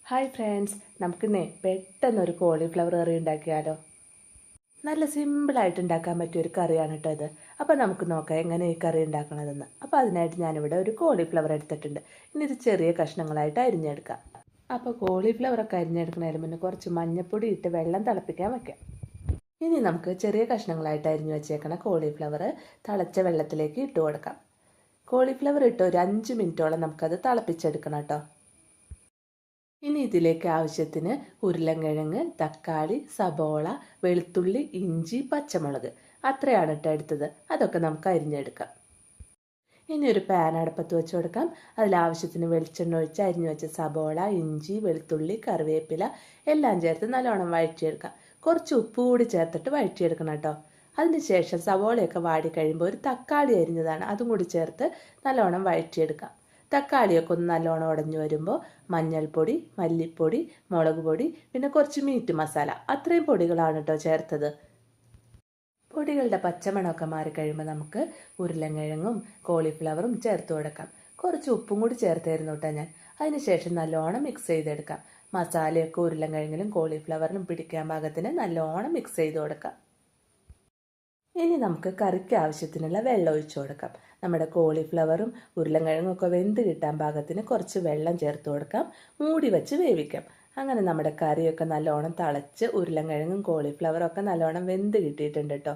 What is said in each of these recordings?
Hi friends, നമുക്കിന്നേ പെട്ടെന്നൊരു cauliflower കറി ഉണ്ടാക്കിയാലോ. നല്ല സിമ്പിളായിട്ട് ഉണ്ടാക്കാൻ പറ്റിയ ഒരു കറിയാണ് കേട്ടോ ഇത്. അപ്പോൾ നമുക്ക് നോക്കാം എങ്ങനെ ഈ കറി ഉണ്ടാക്കണതെന്ന്. അപ്പോൾ അതിനായിട്ട് ഞാനിവിടെ ഒരു കോളിഫ്ലവർ എടുത്തിട്ടുണ്ട്. ഇനി ഇത് ചെറിയ കഷ്ണങ്ങളായിട്ട് അരിഞ്ഞെടുക്കാം. അപ്പോൾ കോളിഫ്ലവറൊക്കെ അരിഞ്ഞെടുക്കണതിന് മുന്നേ കുറച്ച് മഞ്ഞൾപ്പൊടി ഇട്ട് വെള്ളം തിളപ്പിക്കാൻ വെക്കാം. ഇനി നമുക്ക് ചെറിയ കഷ്ണങ്ങളായിട്ട് അരിഞ്ഞു വെച്ചേക്കണ കോളിഫ്ലവർ തിളച്ച വെള്ളത്തിലേക്ക് ഇട്ട് കൊടുക്കാം. കോളിഫ്ലവർ ഇട്ട് ഒരു 5 മിനിറ്റോളം നമുക്കത് തിളപ്പിച്ചെടുക്കണം കേട്ടോ. ഇനി ഇതിലേക്ക് ആവശ്യത്തിന് ഉരുളൻകിഴങ്ങ്, തക്കാളി, സബോള, വെളുത്തുള്ളി, ഇഞ്ചി, പച്ചമുളക് അത്രയാണ് ഇട്ട് എടുത്തത്. അതൊക്കെ നമുക്ക് അരിഞ്ഞെടുക്കാം. ഇനി ഒരു പാൻ അടുപ്പത്ത് വെച്ച് കൊടുക്കാം. അതിലാവശ്യത്തിന് വെളിച്ചെണ്ണ ഒഴിച്ച് അരിഞ്ഞു വെച്ച സബോള, ഇഞ്ചി, വെളുത്തുള്ളി, കറിവേപ്പില എല്ലാം ചേർത്ത് നല്ലോണം വഴറ്റിയെടുക്കാം. കുറച്ച് ഉപ്പ് കൂടി ചേർത്തിട്ട് വഴറ്റിയെടുക്കണം കേട്ടോ. അതിനുശേഷം സവോളയൊക്കെ വാടി കഴിയുമ്പോൾ ഒരു തക്കാളി അരിഞ്ഞതാണ്, അതും കൂടി ചേർത്ത് നല്ലോണം വഴറ്റിയെടുക്കാം. തക്കാളിയൊക്കെ ഒന്ന് നല്ലോണം ഉടഞ്ഞു വരുമ്പോൾ മഞ്ഞൾപ്പൊടി, മല്ലിപ്പൊടി, മുളക് പൊടി, പിന്നെ കുറച്ച് മീറ്റ് മസാല, അത്രയും പൊടികളാണ് കേട്ടോ ചേർത്തത്. പൊടികളുടെ പച്ചമണമൊക്കെ മാറിക്കഴിയുമ്പോൾ നമുക്ക് ഉരുളൻകിഴങ്ങും കോളിഫ്ലവറും ചേർത്ത് കൊടുക്കാം. കുറച്ച് ഉപ്പും കൂടി ചേർത്തായിരുന്നു കേട്ടോ ഞാൻ. അതിനുശേഷം നല്ലോണം മിക്സ് ചെയ്തെടുക്കാം. മസാലയൊക്കെ ഉരുളൻകിഴങ്ങിലും കോളിഫ്ലവറിനും പിടിക്കാൻ പാകത്തിന് നല്ലോണം മിക്സ് ചെയ്ത് കൊടുക്കാം. ഇനി നമുക്ക് കറിക്ക് ആവശ്യത്തിനുള്ള വെള്ളം ഒഴിച്ചു കൊടുക്കാം. നമ്മുടെ കോളിഫ്ലവറും ഉരുളൻകിഴങ്ങും ഒക്കെ വെന്ത് കിട്ടാൻ പാകത്തിന് കുറച്ച് വെള്ളം ചേർത്ത് കൊടുക്കാം. മൂടി വെച്ച് വേവിക്കാം. അങ്ങനെ നമ്മുടെ കറിയൊക്കെ നല്ലോണം തിളച്ച് ഉരുളൻകിഴങ്ങും കോളിഫ്ലവറും ഒക്കെ നല്ലോണം വെന്ത് കിട്ടിയിട്ടുണ്ട് കേട്ടോ.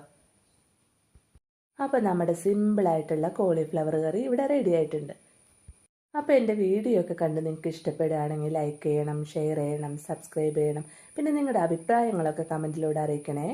അപ്പോൾ നമ്മുടെ സിമ്പിളായിട്ടുള്ള കോളിഫ്ലവർ കറി ഇവിടെ റെഡി ആയിട്ടുണ്ട്. അപ്പോൾ എൻ്റെ വീഡിയോ ഒക്കെ കണ്ട് നിങ്ങൾക്ക് ഇഷ്ടപ്പെടുകയാണെങ്കിൽ ലൈക്ക് ചെയ്യണം, ഷെയർ ചെയ്യണം, സബ്സ്ക്രൈബ് ചെയ്യണം. പിന്നെ നിങ്ങളുടെ അഭിപ്രായങ്ങളൊക്കെ കമൻറ്റിലൂടെ അറിയിക്കണേ.